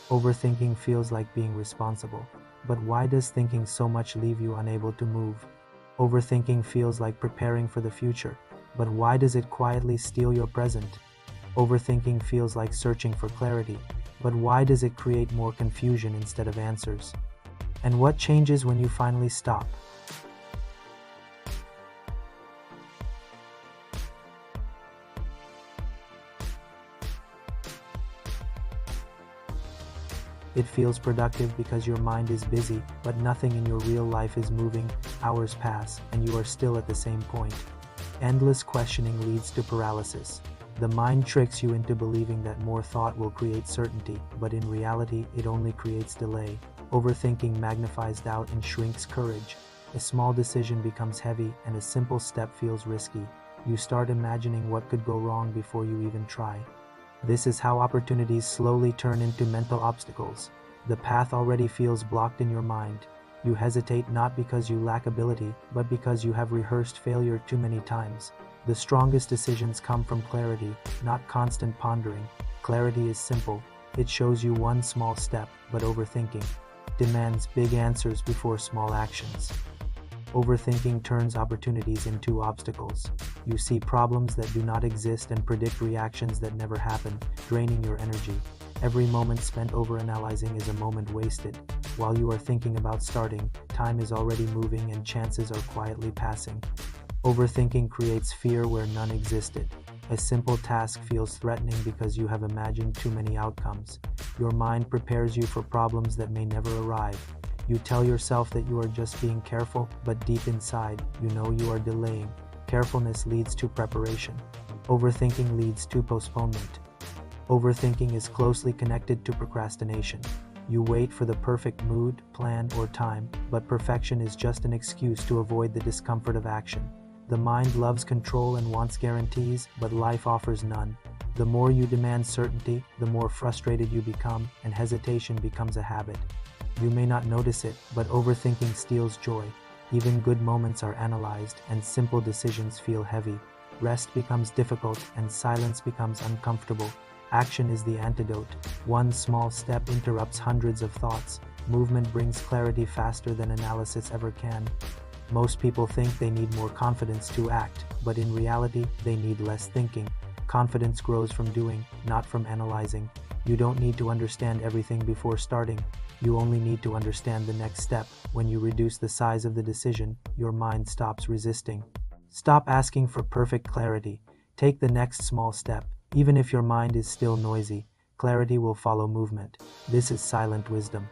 Overthinking feels like being responsible. But why does thinking so much leave you unable to move? Overthinking feels like preparing for the future. But why does it quietly steal your present? Overthinking feels like searching for clarity. But why does it create more confusion instead of answers? And what changes when you finally stop? It feels productive because your mind is busy, but nothing in your real life is moving. Hours pass, and you are still at the same point. Endless questioning leads to paralysis. The mind tricks you into believing that more thought will create certainty, but in reality, it only creates delay. Overthinking magnifies doubt and shrinks courage. A small decision becomes heavy, and a simple step feels risky. You start imagining what could go wrong before you even try. This is how opportunities slowly turn into mental obstacles. The path already feels blocked in your mind. You hesitate not because you lack ability, but because you have rehearsed failure too many times. The strongest decisions come from clarity, not constant pondering. Clarity is simple. It shows you one small step, but overthinking demands big answers before small actions. Overthinking turns opportunities into obstacles. You see problems that do not exist and predict reactions that never happen, draining your energy. Every moment spent overanalyzing is a moment wasted. While you are thinking about starting, time is already moving and chances are quietly passing. Overthinking creates fear where none existed. A simple task feels threatening because you have imagined too many outcomes. Your mind prepares you for problems that may never arrive. You tell yourself that you are just being careful, but deep inside, you know you are delaying. Carefulness leads to preparation. Overthinking leads to postponement. Overthinking is closely connected to procrastination. You wait for the perfect mood, plan, or time, but perfection is just an excuse to avoid the discomfort of action. The mind loves control and wants guarantees, but life offers none. The more you demand certainty, the more frustrated you become, and hesitation becomes a habit. You may not notice it, but overthinking steals joy. Even good moments are analyzed, and simple decisions feel heavy. Rest becomes difficult, and silence becomes uncomfortable. Action is the antidote. One small step interrupts hundreds of thoughts. Movement brings clarity faster than analysis ever can. Most people think they need more confidence to act, but in reality, they need less thinking. Confidence grows from doing, not from analyzing. You don't need to understand everything before starting. You only need to understand the next step. When you reduce the size of the decision, your mind stops resisting. Stop asking for perfect clarity. Take the next small step. Even if your mind is still noisy, clarity will follow movement. This is silent wisdom.